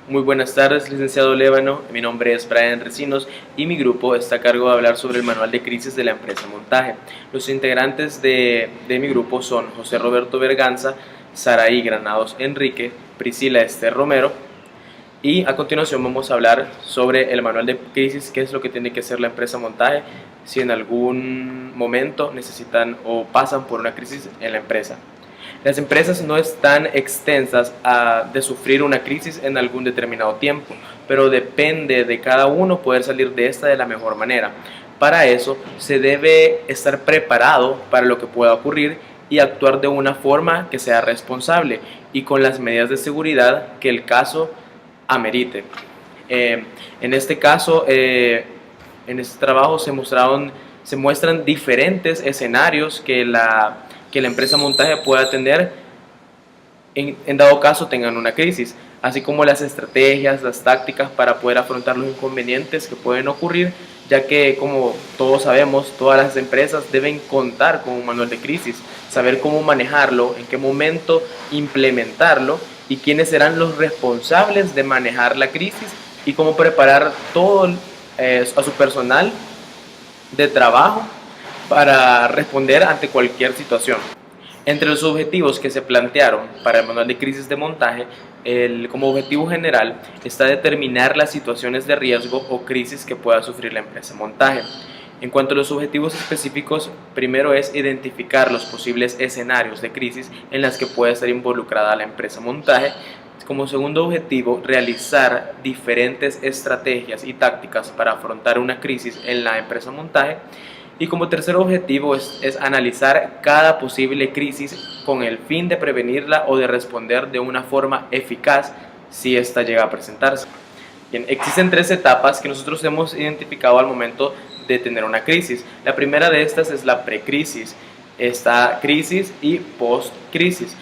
Muy buenas tardes, licenciado Lévano. Mi nombre es Brian Recinos y mi grupo está a cargo de hablar sobre el manual de crisis de la empresa Montaje. Los integrantes de mi grupo son José Roberto Berganza, Saraí Granados Enrique, Priscila Esther Romero, y a continuación vamos a hablar sobre el manual de crisis, qué es lo que tiene que hacer la empresa Montaje si en algún momento necesitan o pasan por una crisis en la empresa. Las empresas no están extensas de sufrir una crisis en algún determinado tiempo, pero depende de cada uno poder salir de esta de la mejor manera. Para eso se debe estar preparado para lo que pueda ocurrir y actuar de una forma que sea responsable y con las medidas de seguridad que el caso amerite. En este caso, en este trabajo se muestran diferentes escenarios que la empresa Montaje pueda tener en dado caso tengan una crisis, así como las estrategias, las tácticas para poder afrontar los inconvenientes que pueden ocurrir, ya que como todos sabemos, todas las empresas deben contar con un manual de crisis, saber cómo manejarlo, en qué momento implementarlo y quiénes serán los responsables de manejar la crisis y cómo preparar todo a su personal de trabajo para responder ante cualquier situación. Entre los objetivos que se plantearon para el manual de crisis de Montaje, como objetivo general está determinar las situaciones de riesgo o crisis que pueda sufrir la empresa Montaje. En cuanto a los objetivos específicos, primero es identificar los posibles escenarios de crisis en las que puede estar involucrada la empresa Montaje. Como segundo objetivo, realizar diferentes estrategias y tácticas para afrontar una crisis en la empresa Montaje. Y como tercer objetivo es analizar cada posible crisis con el fin de prevenirla o de responder de una forma eficaz si ésta llega a presentarse. Bien, existen tres etapas que nosotros hemos identificado al momento de tener una crisis. La primera de estas es la precrisis, esta crisis y postcrisis.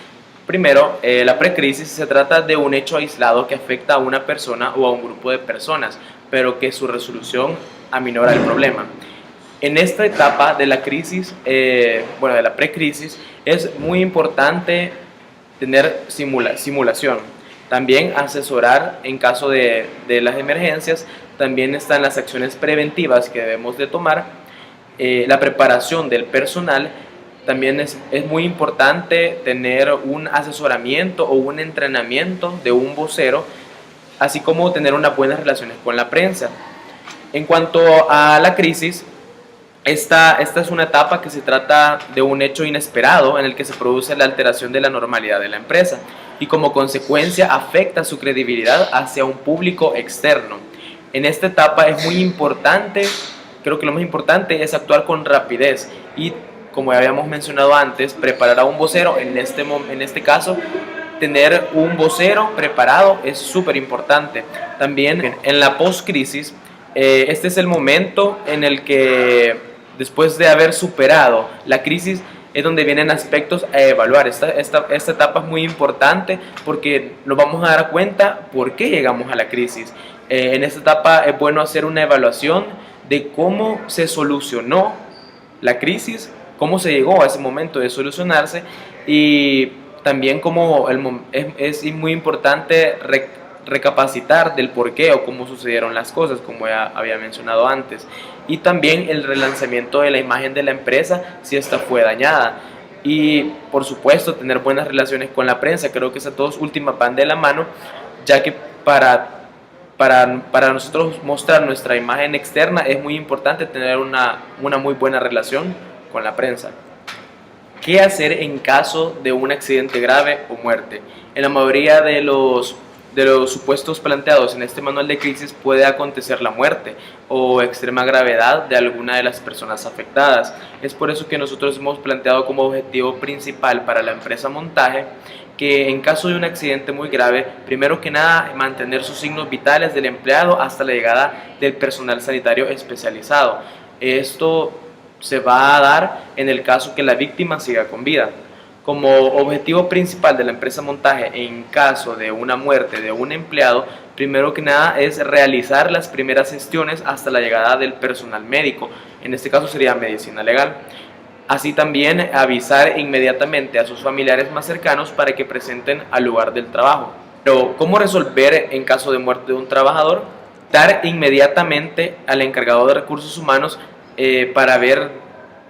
Primero, la precrisis se trata de un hecho aislado que afecta a una persona o a un grupo de personas, pero que su resolución aminora el problema. En esta etapa de la crisis, de la precrisis, es muy importante tener simulación. También asesorar en caso de las emergencias. También están las acciones preventivas que debemos de tomar. La preparación del personal. También es muy importante tener un asesoramiento o un entrenamiento de un vocero, así como tener unas buenas relaciones con la prensa. En cuanto a la crisis, esta es una etapa que se trata de un hecho inesperado en el que se produce la alteración de la normalidad de la empresa y como consecuencia afecta su credibilidad hacia un público externo. En esta etapa es muy importante, creo que lo más importante es actuar con rapidez y, como ya habíamos mencionado antes, preparar a un vocero. En este caso, tener un vocero preparado es súper importante. También en la post-crisis, este es el momento en el que después de haber superado la crisis es donde vienen aspectos a evaluar. Esta etapa es muy importante porque nos vamos a dar cuenta por qué llegamos a la crisis. En esta etapa es bueno hacer una evaluación de cómo se solucionó la crisis, cómo se llegó a ese momento de solucionarse y también cómo es muy importante recapacitar del por qué o cómo sucedieron las cosas, como ya había mencionado antes, y también el relanzamiento de la imagen de la empresa si esta fue dañada, y por supuesto tener buenas relaciones con la prensa. Creo que esas dos últimas van de la mano, ya que para nosotros mostrar nuestra imagen externa es muy importante tener una muy buena relación con la prensa. ¿Qué hacer en caso de un accidente grave o muerte? En la mayoría de los supuestos planteados en este manual de crisis puede acontecer la muerte o extrema gravedad de alguna de las personas afectadas. Es por eso que nosotros hemos planteado como objetivo principal para la empresa Montaje que en caso de un accidente muy grave, primero que nada mantener sus signos vitales del empleado hasta la llegada del personal sanitario especializado. Esto se va a dar en el caso que la víctima siga con vida. Como objetivo principal de la empresa Montaje en caso de una muerte de un empleado, primero que nada es realizar las primeras gestiones hasta la llegada del personal médico, en este caso sería medicina legal. Así también avisar inmediatamente a sus familiares más cercanos para que presenten al lugar del trabajo. Pero, ¿cómo resolver en caso de muerte de un trabajador? Dar inmediatamente al encargado de recursos humanos para ver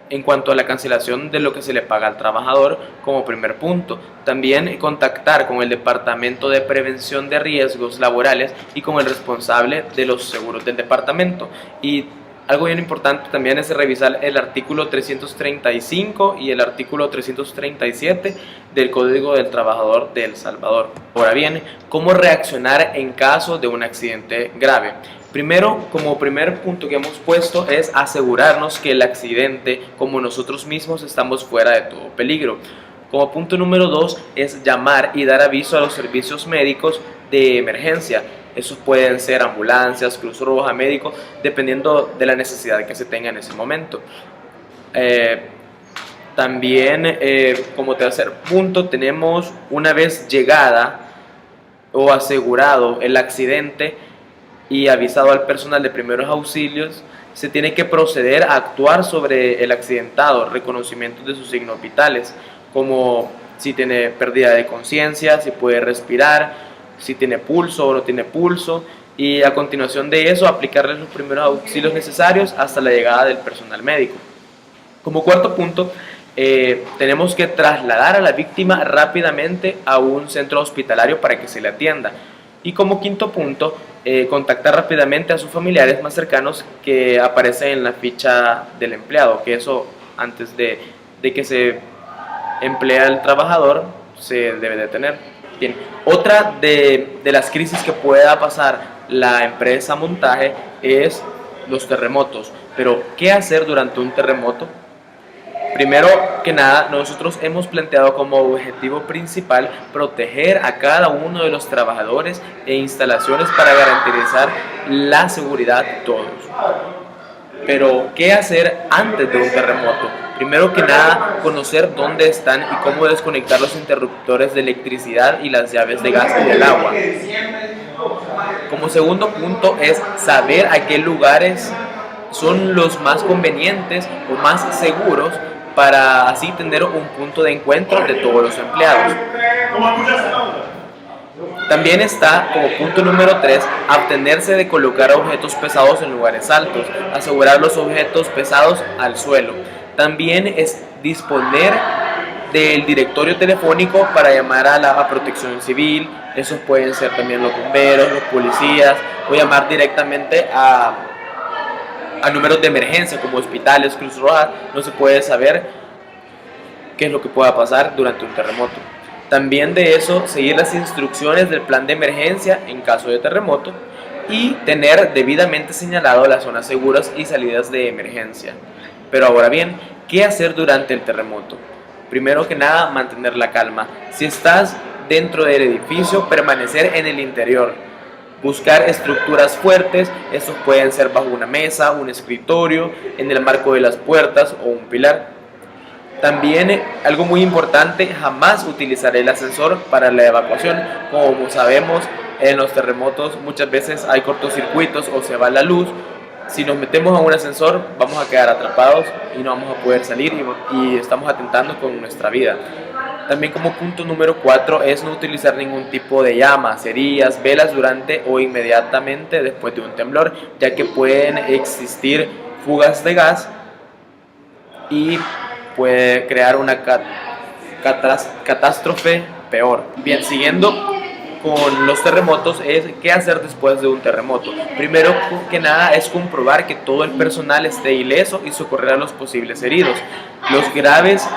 en cuanto a la cancelación de lo que se le paga al trabajador como primer punto. También contactar con el Departamento de Prevención de Riesgos Laborales y con el responsable de los seguros del departamento. Y algo bien importante también es revisar el artículo 335 y el artículo 337 del Código del Trabajador de El Salvador. Ahora bien, ¿cómo reaccionar en caso de un accidente grave? Primero, como primer punto que hemos puesto es asegurarnos que el accidente, como nosotros mismos, estamos fuera de todo peligro. Como punto número 2 es llamar y dar aviso a los servicios médicos de emergencia. Esos pueden ser ambulancias, Cruz Roja, médicos, dependiendo de la necesidad que se tenga en ese momento. También, como tercer punto, tenemos, una vez llegada o asegurado el accidente y avisado al personal de primeros auxilios, se tiene que proceder a actuar sobre el accidentado, reconocimiento de sus signos vitales, como si tiene pérdida de conciencia, si puede respirar, si tiene pulso o no tiene pulso, y a continuación de eso aplicarles los primeros auxilios necesarios hasta la llegada del personal médico. Como cuarto punto, tenemos que trasladar a la víctima rápidamente a un centro hospitalario para que se le atienda. Y como quinto punto, contactar rápidamente a sus familiares más cercanos que aparecen en la ficha del empleado, que eso antes de que se emplea el trabajador se debe de tener. Bien, otra de las crisis que pueda pasar la empresa montaje es los terremotos. Pero, ¿qué hacer durante un terremoto? Primero que nada, nosotros hemos planteado como objetivo principal proteger a cada uno de los trabajadores e instalaciones para garantizar la seguridad de todos. Pero, ¿qué hacer antes de un terremoto? Primero que nada, conocer dónde están y cómo desconectar los interruptores de electricidad y las llaves de gas y del agua. Como segundo punto es saber a qué lugares son los más convenientes o más seguros para así tener un punto de encuentro de todos los empleados. También está como punto número 3, abstenerse de colocar objetos pesados en lugares altos, asegurar los objetos pesados al suelo. También es disponer del directorio telefónico para llamar a la protección civil, esos pueden ser también los bomberos, los policías, o llamar directamente a números de emergencia como hospitales, Cruz Roja. No se puede saber qué es lo que pueda pasar durante un terremoto. También de eso, seguir las instrucciones del plan de emergencia en caso de terremoto y tener debidamente señalado las zonas seguras y salidas de emergencia. Pero ahora bien, ¿qué hacer durante el terremoto? Primero que nada, mantener la calma. Si estás dentro del edificio, permanecer en el interior. Buscar estructuras fuertes, estos pueden ser bajo una mesa, un escritorio, en el marco de las puertas o un pilar. También, algo muy importante, jamás utilizar el ascensor para la evacuación. Como sabemos, en los terremotos muchas veces hay cortocircuitos o se va la luz. Si nos metemos a un ascensor vamos a quedar atrapados y no vamos a poder salir y estamos atentando con nuestra vida. También como punto número 4 es no utilizar ningún tipo de llama, cerillas, velas durante o inmediatamente después de un temblor, ya que pueden existir fugas de gas y puede crear una catástrofe peor. Bien, siguiendo con los terremotos, es qué hacer después de un terremoto. Primero que nada es comprobar que todo el personal esté ileso y socorrer a los posibles heridos. Los graves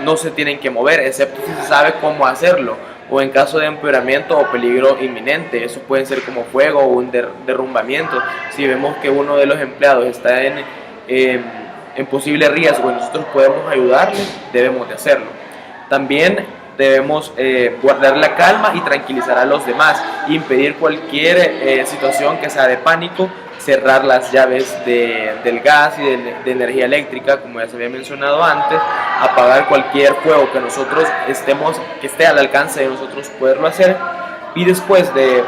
no se tienen que mover, excepto si se sabe cómo hacerlo, o en caso de empeoramiento o peligro inminente. Eso puede ser como fuego o un derrumbamiento. Si vemos que uno de los empleados está en posible riesgo y nosotros podemos ayudarle, debemos de hacerlo. También debemos guardar la calma y tranquilizar a los demás, impedir cualquier situación que sea de pánico, cerrar las llaves del gas y de energía eléctrica, como ya se había mencionado antes, apagar cualquier fuego que nosotros que esté al alcance de nosotros poderlo hacer, y después del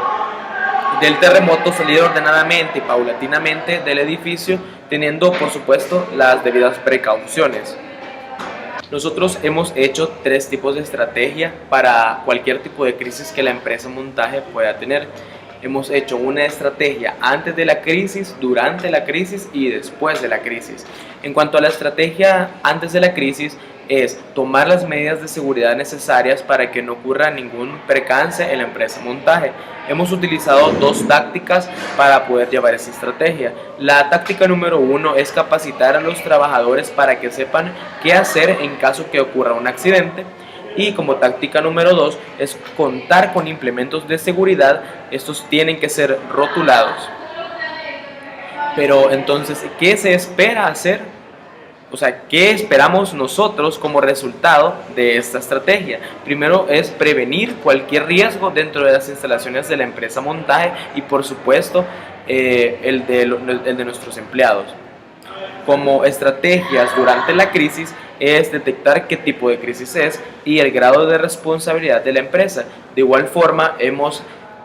terremoto salir ordenadamente y paulatinamente del edificio, teniendo por supuesto las debidas precauciones. Nosotros hemos hecho 3 tipos de estrategia para cualquier tipo de crisis que la empresa montaje pueda tener. Hemos hecho una estrategia antes de la crisis, durante la crisis y después de la crisis. En cuanto a la estrategia antes de la crisis, es tomar las medidas de seguridad necesarias para que no ocurra ningún percance en la empresa montaje. Hemos utilizado 2 tácticas para poder llevar esa estrategia. La táctica número 1 es capacitar a los trabajadores para que sepan qué hacer en caso que ocurra un accidente. Y como táctica número 2 es contar con implementos de seguridad. Estos tienen que ser rotulados. Pero entonces, ¿qué se espera hacer? O sea, ¿qué esperamos nosotros como resultado de esta estrategia? Primero es prevenir cualquier riesgo dentro de las instalaciones de la empresa montaje y por supuesto el de nuestros empleados. Como estrategias durante la crisis es detectar qué tipo de crisis es y el grado de responsabilidad de la empresa. De igual forma hemos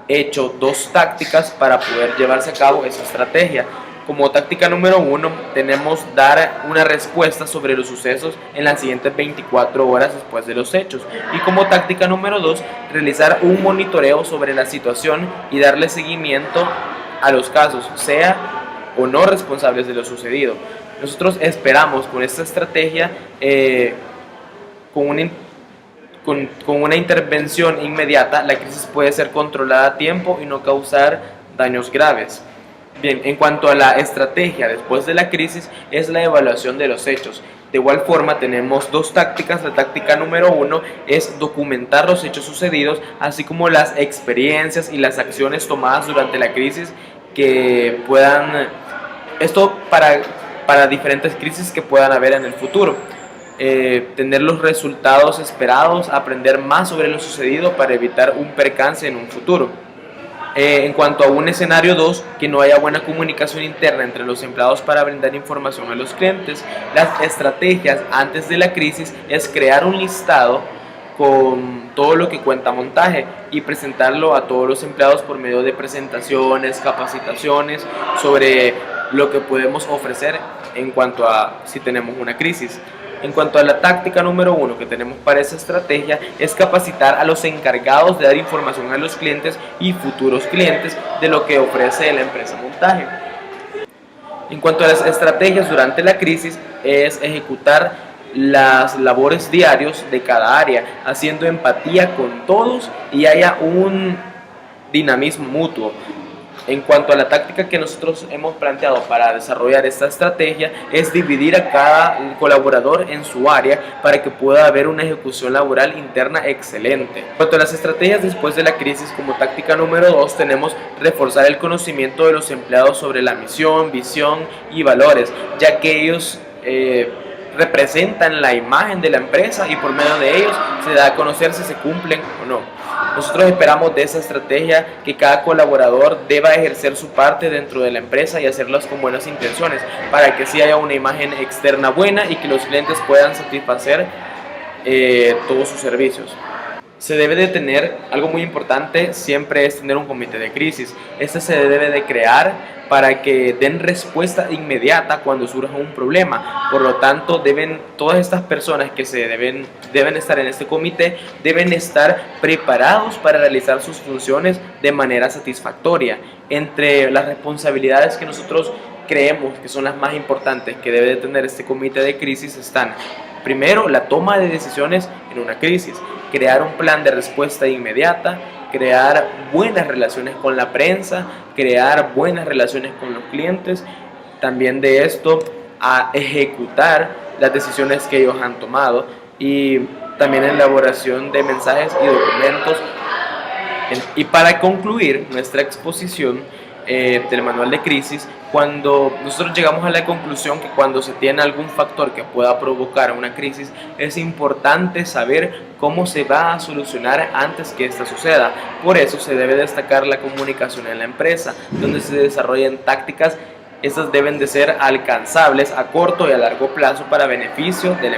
hecho 2 tácticas para poder llevarse a cabo esa estrategia. Como táctica número 1 tenemos dar una respuesta sobre los sucesos en las siguientes 24 horas después de los hechos. Y como táctica número 2 realizar un monitoreo sobre la situación y darle seguimiento a los casos, sea o no responsables de lo sucedido. Nosotros esperamos con esta estrategia, con una intervención inmediata, la crisis puede ser controlada a tiempo y no causar daños graves. Bien, en cuanto a la estrategia después de la crisis, es la evaluación de los hechos. De igual forma tenemos 2 tácticas. La táctica número 1 es documentar los hechos sucedidos, así como las experiencias y las acciones tomadas durante la crisis que puedan, esto para diferentes crisis que puedan haber en el futuro. Tener los resultados esperados, aprender más sobre lo sucedido para evitar un percance en un futuro. En cuanto a un escenario 2, que no haya buena comunicación interna entre los empleados para brindar información a los clientes. Las estrategias antes de la crisis es crear un listado con todo lo que cuenta montaje y presentarlo a todos los empleados por medio de presentaciones, capacitaciones sobre lo que podemos ofrecer en cuanto a si tenemos una crisis. En cuanto a la táctica número 1 que tenemos para esa estrategia es capacitar a los encargados de dar información a los clientes y futuros clientes de lo que ofrece la empresa montaje. En cuanto a las estrategias durante la crisis es ejecutar las labores diarios de cada área, haciendo empatía con todos y haya un dinamismo mutuo. En cuanto a la táctica que nosotros hemos planteado para desarrollar esta estrategia es dividir a cada colaborador en su área para que pueda haber una ejecución laboral interna excelente. En cuanto a las estrategias después de la crisis, como táctica número 2 tenemos reforzar el conocimiento de los empleados sobre la misión, visión y valores, ya que ellos representan la imagen de la empresa y por medio de ellos se da a conocer si se cumplen o no. Nosotros esperamos de esa estrategia que cada colaborador deba ejercer su parte dentro de la empresa y hacerlas con buenas intenciones para que sí haya una imagen externa buena y que los clientes puedan satisfacer todos sus servicios. Se debe de tener, algo muy importante siempre es tener un comité de crisis. Este se debe de crear para que den respuesta inmediata cuando surja un problema. Por lo tanto, todas estas personas que deben estar en este comité deben estar preparados para realizar sus funciones de manera satisfactoria. Entre las responsabilidades que nosotros creemos que son las más importantes que debe de tener este comité de crisis están: primero, la toma de decisiones en una crisis, crear un plan de respuesta inmediata, crear buenas relaciones con la prensa, crear buenas relaciones con los clientes, también de esto a ejecutar las decisiones que ellos han tomado y también en elaboración de mensajes y documentos. Y para concluir nuestra exposición del manual de crisis, cuando nosotros llegamos a la conclusión que cuando se tiene algún factor que pueda provocar una crisis, es importante saber cómo se va a solucionar antes que esta suceda. Por eso se debe destacar la comunicación en la empresa, donde se desarrollan tácticas. Estas deben de ser alcanzables a corto y a largo plazo para beneficio de la empresa.